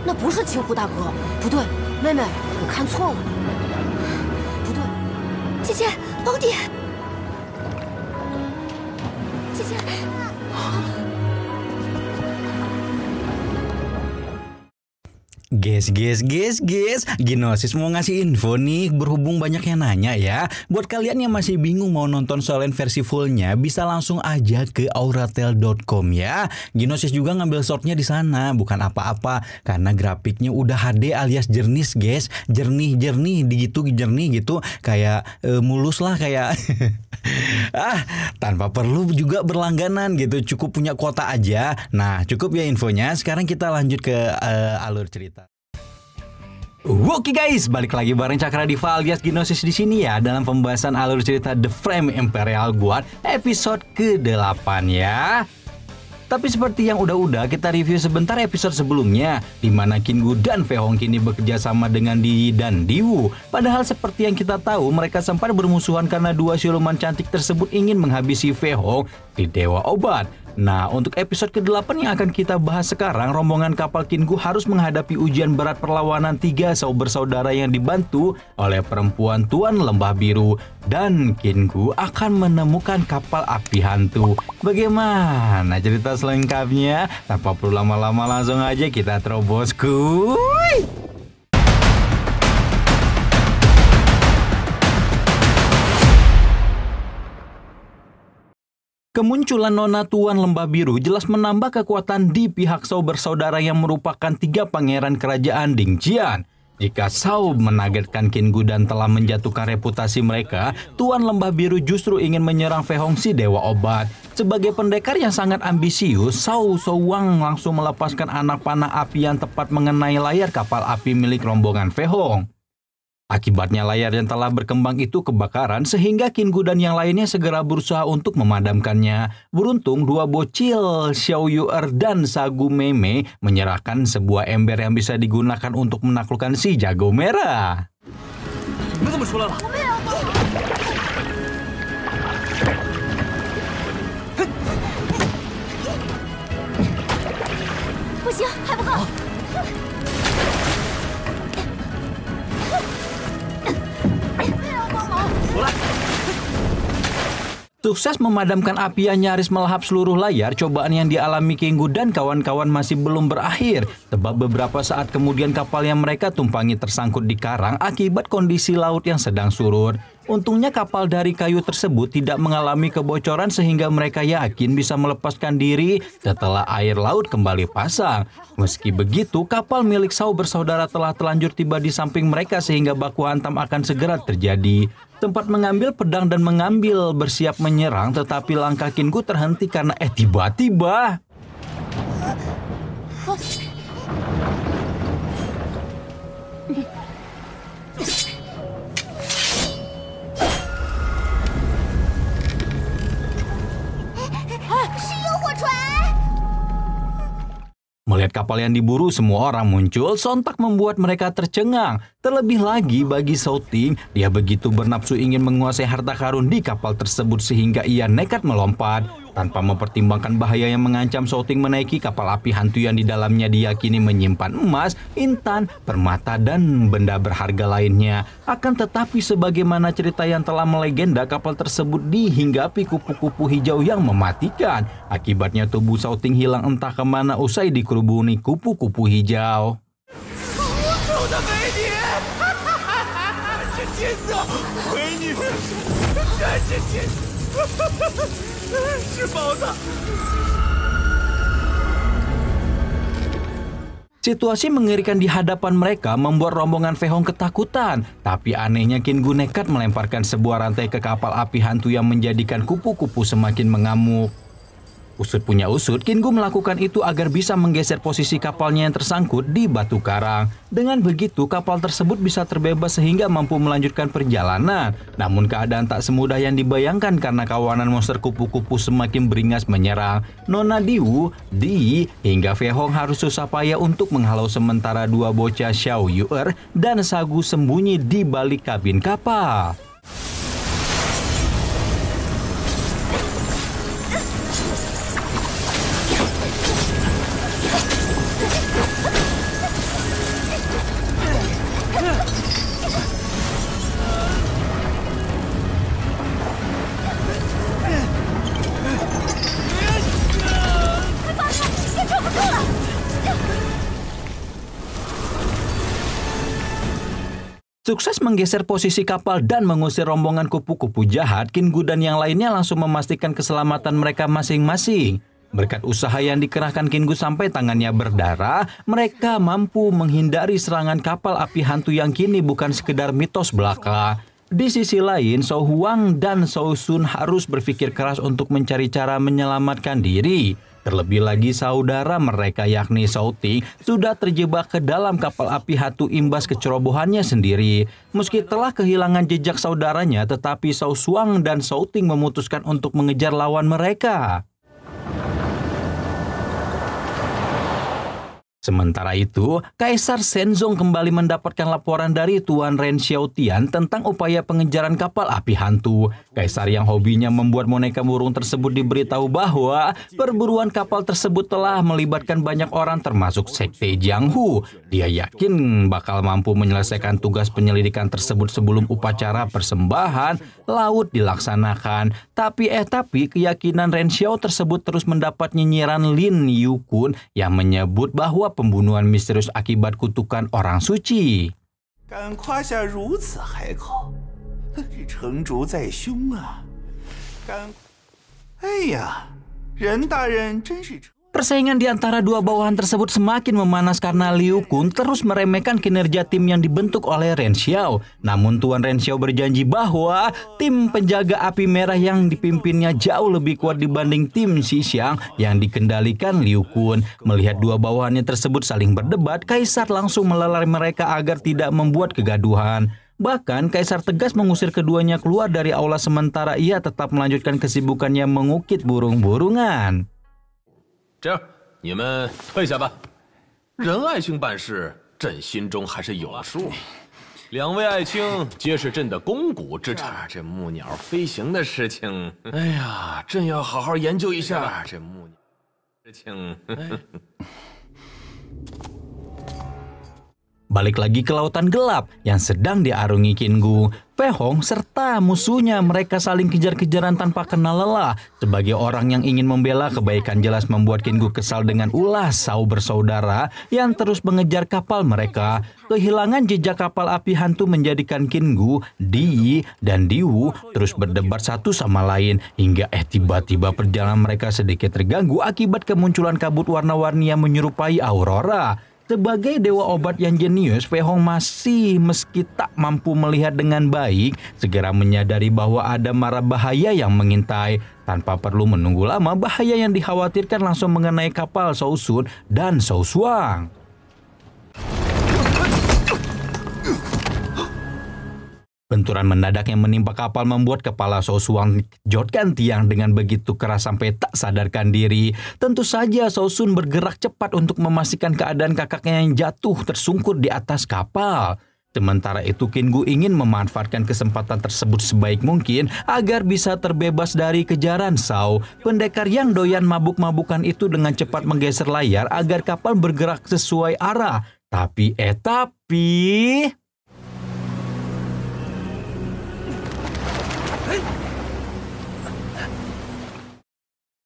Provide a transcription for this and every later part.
那不是青湖大哥，不对，妹妹，你看错了，不对，姐姐，宝典，姐姐。 Guys, Ginosis mau ngasih info nih, berhubung banyak yang nanya ya. Buat kalian yang masih bingung mau nonton Solen versi fullnya, bisa langsung aja ke auratel.com ya. Ginosis juga ngambil shortnya di sana, bukan apa-apa, karena grafiknya udah HD alias jernih guys, jernih jernih gitu, kayak mulus lah kayak. Tanpa perlu juga berlangganan gitu, cukup punya kuota aja. Nah, cukup ya infonya. Sekarang kita lanjut ke alur cerita. Oke guys, balik lagi bareng Cakra Diva alias Ginosis di sini ya, dalam pembahasan alur cerita The Flame Imperial Guard episode ke-8 ya. Tapi seperti yang udah kita review sebentar episode sebelumnya, di mana Kingu dan Fehong kini bekerja sama dengan Di dan Diwu. Padahal seperti yang kita tahu, mereka sempat bermusuhan karena dua siluman cantik tersebut ingin menghabisi Fehong di Dewa Obat. Nah, untuk episode ke-8 yang akan kita bahas sekarang, rombongan kapal Kingu harus menghadapi ujian berat perlawanan 3 bersaudara yang dibantu oleh perempuan Tuan Lembah Biru. Dan Kingu akan menemukan kapal api hantu. Bagaimana cerita selengkapnya? Tanpa perlu lama-lama, langsung aja kita terobos kuy! Kemunculan Nona Tuan Lembah Biru jelas menambah kekuatan di pihak Shao bersaudara yang merupakan 3 pangeran kerajaan Dingjian. Jika Shao menagetkan Kingu dan telah menjatuhkan reputasi mereka, Tuan Lembah Biru justru ingin menyerang Fehong si Dewa Obat. Sebagai pendekar yang sangat ambisius, Shao Shouwang langsung melepaskan anak panah api yang tepat mengenai layar kapal api milik rombongan Fehong. Akibatnya layar yang telah berkembang itu kebakaran sehingga Kingu dan yang lainnya segera berusaha untuk memadamkannya. Beruntung dua bocil Xiao Yu'er dan Sagu Meme menyerahkan sebuah ember yang bisa digunakan untuk menaklukkan si jago merah. Sukses memadamkan api yang nyaris melahap seluruh layar, cobaan yang dialami Kingu dan kawan-kawan masih belum berakhir. Sebab beberapa saat kemudian kapal yang mereka tumpangi tersangkut di karang akibat kondisi laut yang sedang surut. Untungnya kapal dari kayu tersebut tidak mengalami kebocoran sehingga mereka yakin bisa melepaskan diri setelah air laut kembali pasang. Meski begitu, kapal milik Shao bersaudara telah telanjur tiba di samping mereka sehingga baku hantam akan segera terjadi. Tempat mengambil pedang dan mengambil bersiap menyerang, tetapi langkah Kingu terhenti karena tiba-tiba melihat kapal yang diburu semua orang muncul, sontak membuat mereka tercengang. Terlebih lagi bagi Shao Ting, dia begitu bernafsu ingin menguasai harta karun di kapal tersebut sehingga ia nekat melompat. Tanpa mempertimbangkan bahaya yang mengancam, Shao Ting menaiki kapal api hantu yang di dalamnya diyakini menyimpan emas, intan, permata, dan benda berharga lainnya. Akan tetapi sebagaimana cerita yang telah melegenda, kapal tersebut dihinggapi kupu-kupu hijau yang mematikan. Akibatnya tubuh Shao Ting hilang entah kemana usai dikerubuni kupu-kupu hijau. Situasi mengerikan di hadapan mereka membuat rombongan Fehong ketakutan. Tapi anehnya Kingu nekat melemparkan sebuah rantai ke kapal api hantu yang menjadikan kupu-kupu semakin mengamuk. Usut punya usut, Kingu melakukan itu agar bisa menggeser posisi kapalnya yang tersangkut di batu karang. Dengan begitu, kapal tersebut bisa terbebas sehingga mampu melanjutkan perjalanan. Namun keadaan tak semudah yang dibayangkan karena kawanan monster kupu-kupu semakin beringas menyerang. Nona Diwu, Di, hingga Fehong harus susah payah untuk menghalau sementara dua bocah Xiao Yu'er dan Sagu sembunyi di balik kabin kapal. Sukses menggeser posisi kapal dan mengusir rombongan kupu-kupu jahat, Kingu dan yang lainnya langsung memastikan keselamatan mereka masing-masing. Berkat usaha yang dikerahkan Kingu sampai tangannya berdarah, mereka mampu menghindari serangan kapal api hantu yang kini bukan sekedar mitos belaka. Di sisi lain, Shou Huang dan Shou Sun harus berpikir keras untuk mencari cara menyelamatkan diri. Terlebih lagi saudara mereka yakni Shou Ting sudah terjebak ke dalam kapal api hantu imbas kecerobohannya sendiri. Meski telah kehilangan jejak saudaranya, tetapi Shou Shuang dan Shou Ting memutuskan untuk mengejar lawan mereka. Sementara itu, Kaisar Shenzong kembali mendapatkan laporan dari Tuan Ren Xiaotian tentang upaya pengejaran kapal api hantu. Kaisar yang hobinya membuat boneka burung tersebut diberitahu bahwa perburuan kapal tersebut telah melibatkan banyak orang termasuk Sekte Jianghu. Dia yakin bakal mampu menyelesaikan tugas penyelidikan tersebut sebelum upacara persembahan laut dilaksanakan. Tapi keyakinan Ren Xiao tersebut terus mendapat nyinyiran Lin Yukun yang menyebut bahwa pembunuhan misterius akibat kutukan orang suci. Persaingan di antara dua bawahan tersebut semakin memanas karena Liu Kun terus meremehkan kinerja tim yang dibentuk oleh Ren Xiao. Namun Tuan Ren Xiao berjanji bahwa tim penjaga api merah yang dipimpinnya jauh lebih kuat dibanding tim Xi-Xiang yang dikendalikan Liu Kun. Melihat dua bawahannya tersebut saling berdebat, Kaisar langsung melerai mereka agar tidak membuat kegaduhan. Bahkan Kaisar tegas mengusir keduanya keluar dari aula sementara ia tetap melanjutkan kesibukannya mengukit burung-burungan. 这样，你们退下吧。仁爱卿办事，朕心中还是有数。两位爱卿皆是朕的肱骨之臣，这木鸟飞行的事情，哎呀，朕要好好研究一下这木鸟事情。Balik lagi ke lautan gelap yang sedang diarungi Kingu. Fei Hong serta musuhnya mereka saling kejar-kejaran tanpa kenal lelah. Sebagai orang yang ingin membela kebaikan jelas membuat Kingu kesal dengan ulah Shao bersaudara yang terus mengejar kapal mereka. Kehilangan jejak kapal api hantu menjadikan Kingu, Di, dan Diwu terus berdebat satu sama lain. Hingga tiba-tiba perjalanan mereka sedikit terganggu akibat kemunculan kabut warna-warni yang menyerupai aurora. Sebagai dewa obat yang jenius, Fei Hong masih meski tak mampu melihat dengan baik, segera menyadari bahwa ada mara bahaya yang mengintai. Tanpa perlu menunggu lama, bahaya yang dikhawatirkan langsung mengenai kapal Shou Sun dan Shou Shuang. Benturan mendadak yang menimpa kapal membuat kepala Shou Shuang jotkan tiang dengan begitu keras sampai tak sadarkan diri. Tentu saja Shou Sun bergerak cepat untuk memastikan keadaan kakaknya yang jatuh tersungkur di atas kapal. Sementara itu Kingu ingin memanfaatkan kesempatan tersebut sebaik mungkin agar bisa terbebas dari kejaran Shao. Pendekar yang doyan mabuk-mabukan itu dengan cepat menggeser layar agar kapal bergerak sesuai arah. Tapi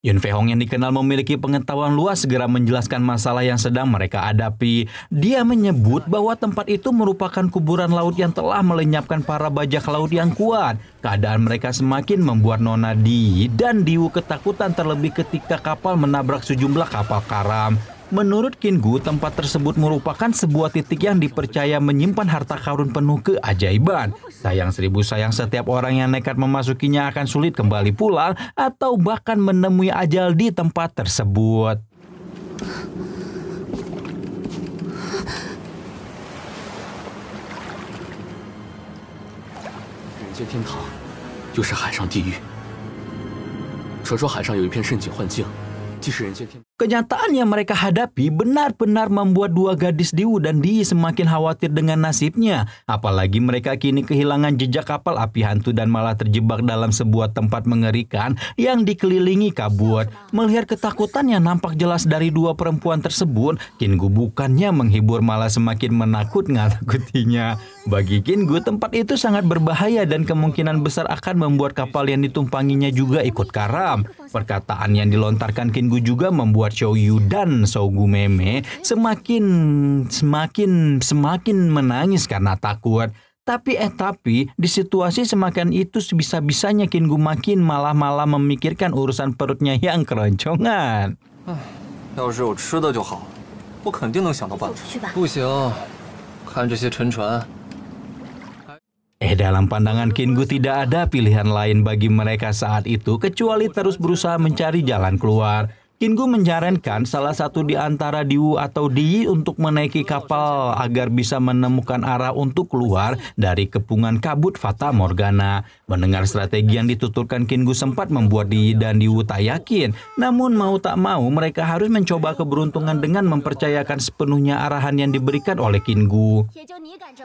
Yun Fei Hong yang dikenal memiliki pengetahuan luas segera menjelaskan masalah yang sedang mereka hadapi. Dia menyebut bahwa tempat itu merupakan kuburan laut yang telah melenyapkan para bajak laut yang kuat. Keadaan mereka semakin membuat Nona Di dan Diwu ketakutan terlebih ketika kapal menabrak sejumlah kapal karam. Menurut Kingu, tempat tersebut merupakan sebuah titik yang dipercaya menyimpan harta karun penuh keajaiban. Sayang seribu sayang, setiap orang yang nekat memasukinya akan sulit kembali pulang atau bahkan menemui ajal di tempat tersebut. 人间天堂又是海上地狱。传说海上有一片深井幻境，既是人间天堂。 Kenyataan yang mereka hadapi benar-benar membuat dua gadis Diwu dan Di semakin khawatir dengan nasibnya. Apalagi mereka kini kehilangan jejak kapal api hantu dan malah terjebak dalam sebuah tempat mengerikan yang dikelilingi kabut. Melihat ketakutan yang nampak jelas dari dua perempuan tersebut, Kingu bukannya menghibur malah semakin menakut-nakutinya. Bagi Kingu, tempat itu sangat berbahaya dan kemungkinan besar akan membuat kapal yang ditumpanginya juga ikut karam. Perkataan yang dilontarkan Kingu juga membuat Shou Yu dan Shou Gumeme semakin menangis karena takut. Tapi di situasi semakin itu bisa-bisanya Kingu makin malah memikirkan urusan perutnya yang keroncongan. 要是有吃的就好，我肯定能想到办法。不行，看这些沉船。 Dalam pandangan Kingu tidak ada pilihan lain bagi mereka saat itu kecuali terus berusaha mencari jalan keluar. Kingu menyarankan salah satu di antara Diwu atau Di untuk menaiki kapal agar bisa menemukan arah untuk keluar dari kepungan kabut Fata Morgana. Mendengar strategi yang dituturkan Kingu sempat membuat Di dan Diwu tak yakin. Namun mau tak mau mereka harus mencoba keberuntungan dengan mempercayakan sepenuhnya arahan yang diberikan oleh Kingu.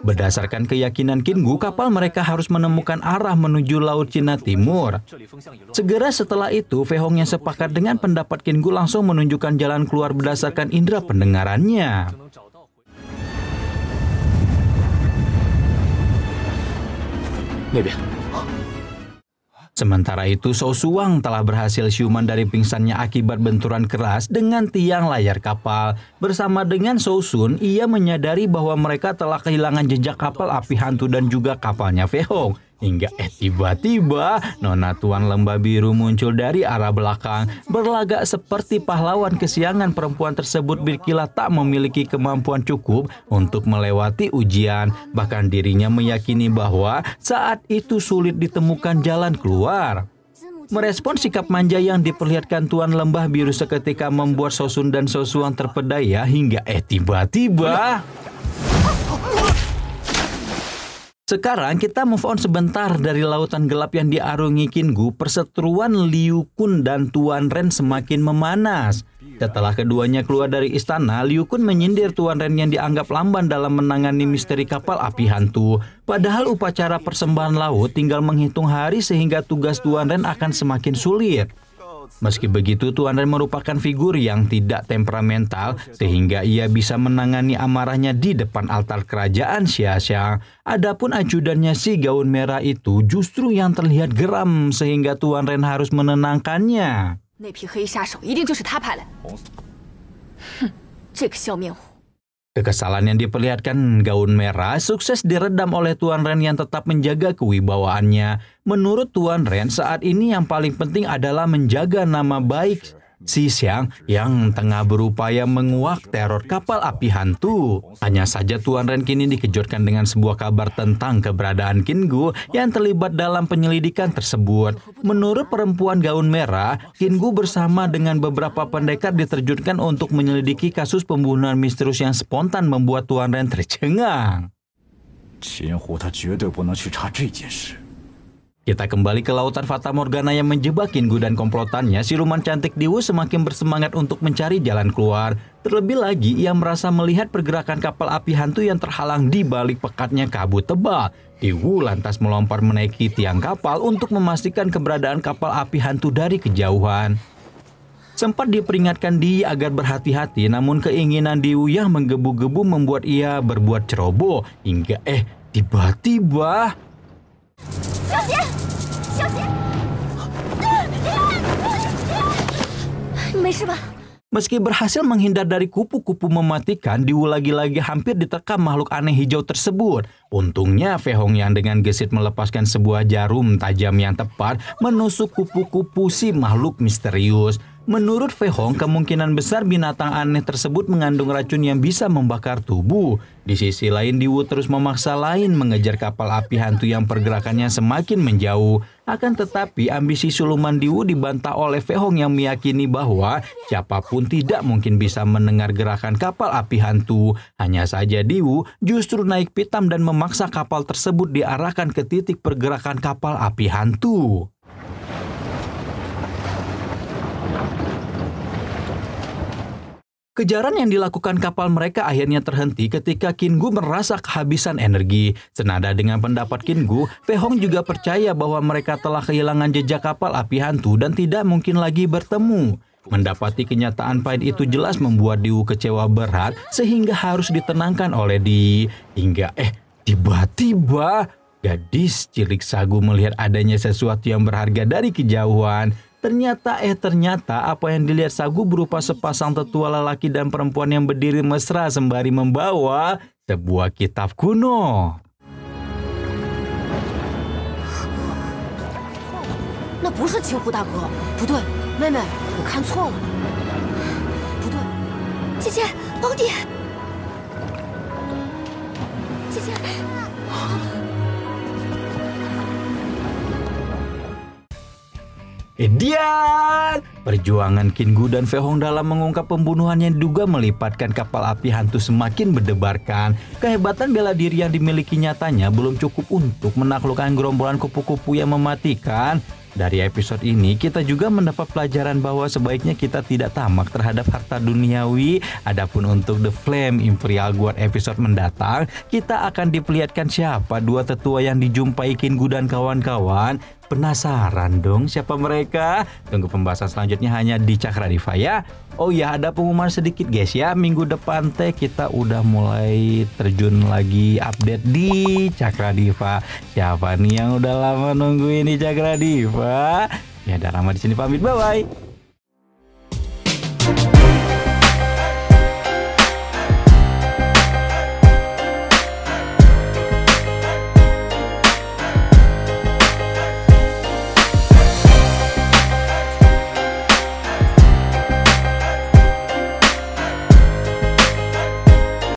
Berdasarkan keyakinan Kingu, kapal mereka harus menemukan arah menuju Laut Cina Timur. Segera setelah itu, Fei Hong yang sepakat dengan pendapat Kingu langsung menunjukkan jalan keluar berdasarkan indera pendengarannya. Sementara itu, Shou Suang telah berhasil siuman dari pingsannya akibat benturan keras dengan tiang layar kapal. Bersama dengan Shou Sun, ia menyadari bahwa mereka telah kehilangan jejak kapal api hantu dan juga kapalnya Fei Hong. Hingga tiba-tiba Nona Tuan Lembah Biru muncul dari arah belakang. Berlagak seperti pahlawan kesiangan, perempuan tersebut berkilat tak memiliki kemampuan cukup untuk melewati ujian. Bahkan dirinya meyakini bahwa saat itu sulit ditemukan jalan keluar. Merespon sikap manja yang diperlihatkan Tuan Lembah Biru seketika membuat Shou Sun dan Shou Suang terpedaya hingga tiba-tiba... Sekarang kita move on sebentar dari lautan gelap yang diarungi Kingu. Perseteruan Liu Kun dan Tuan Ren semakin memanas. Setelah keduanya keluar dari istana, Liu Kun menyindir Tuan Ren yang dianggap lamban dalam menangani misteri kapal api hantu. Padahal upacara persembahan laut tinggal menghitung hari sehingga tugas Tuan Ren akan semakin sulit. Meski begitu, Tuan Ren merupakan figur yang tidak temperamental sehingga ia bisa menangani amarahnya di depan altar kerajaan Xia. Adapun ajudannya si gaun merah itu justru yang terlihat geram sehingga Tuan Ren harus menenangkannya. Kekesalan yang diperlihatkan gaun merah sukses diredam oleh Tuan Ren yang tetap menjaga kewibawaannya. Menurut Tuan Ren, saat ini yang paling penting adalah menjaga nama baik Si Xiang yang tengah berupaya menguak teror kapal api hantu. Hanya saja Tuan Ren kini dikejutkan dengan sebuah kabar tentang keberadaan Kingu yang terlibat dalam penyelidikan tersebut. Menurut perempuan gaun merah, Kingu bersama dengan beberapa pendekar diterjunkan untuk menyelidiki kasus pembunuhan misterius yang spontan membuat Tuan Ren tercengang. Kita kembali ke lautan Fata Morgana yang menjebak Kingu dan komplotannya. Siluman cantik Diwu semakin bersemangat untuk mencari jalan keluar. Terlebih lagi, ia merasa melihat pergerakan kapal api hantu yang terhalang di balik pekatnya kabut tebal. Diwu lantas melompat menaiki tiang kapal untuk memastikan keberadaan kapal api hantu dari kejauhan. Sempat diperingatkan Di agar berhati-hati, namun keinginan Diwu yang menggebu-gebu membuat ia berbuat ceroboh. Hingga tiba-tiba... Meski berhasil menghindar dari kupu-kupu mematikan, Diwu lagi-lagi hampir diterkam makhluk aneh hijau tersebut. Untungnya Fei Hong yang dengan gesit melepaskan sebuah jarum tajam yang tepat menusuk kupu-kupu si makhluk misterius. Menurut Fei Hong, kemungkinan besar binatang aneh tersebut mengandung racun yang bisa membakar tubuh. Di sisi lain, Diwu terus memaksa lain mengejar kapal api hantu yang pergerakannya semakin menjauh. Akan tetapi, ambisi siluman Diwu dibantah oleh Fei Hong yang meyakini bahwa siapapun tidak mungkin bisa mendengar gerakan kapal api hantu. Hanya saja Diwu justru naik pitam dan memaksa kapal tersebut diarahkan ke titik pergerakan kapal api hantu. Kejaran yang dilakukan kapal mereka akhirnya terhenti ketika Kingu merasa kehabisan energi. Senada dengan pendapat Kingu, Fei Hong juga percaya bahwa mereka telah kehilangan jejak kapal api hantu dan tidak mungkin lagi bertemu. Mendapati kenyataan pahit itu jelas membuat Diwu kecewa berat sehingga harus ditenangkan oleh Di. Hingga tiba-tiba gadis cilik Sagu melihat adanya sesuatu yang berharga dari kejauhan. Ternyata apa yang dilihat Sagu berupa sepasang tetua lelaki dan perempuan yang berdiri mesra sembari membawa sebuah kitab kuno. 不是青湖大哥，不对，妹妹，你看错了，不对，姐姐，王迪，姐姐。 Edian! Perjuangan Qin Gu dan Fei Hong dalam mengungkap pembunuhan yang diduga melibatkan kapal api hantu semakin berdebarkan. Kehebatan bela diri yang dimiliki nyatanya belum cukup untuk menaklukkan gerombolan kupu-kupu yang mematikan. Dari episode ini kita juga mendapat pelajaran bahwa sebaiknya kita tidak tamak terhadap harta duniawi. Adapun untuk The Flame Imperial Guard episode mendatang, kita akan diperlihatkan siapa dua tetua yang dijumpai Qin Gu dan kawan-kawan. Penasaran dong siapa mereka? Tunggu pembahasan selanjutnya hanya di Cakradiva ya. Oh ya, ada pengumuman sedikit guys ya. Minggu depan teh kita udah mulai terjun lagi update di Cakradiva. Siapa nih yang udah lama nungguin di Cakradiva? Ya udah lama di sini pamit, bye bye.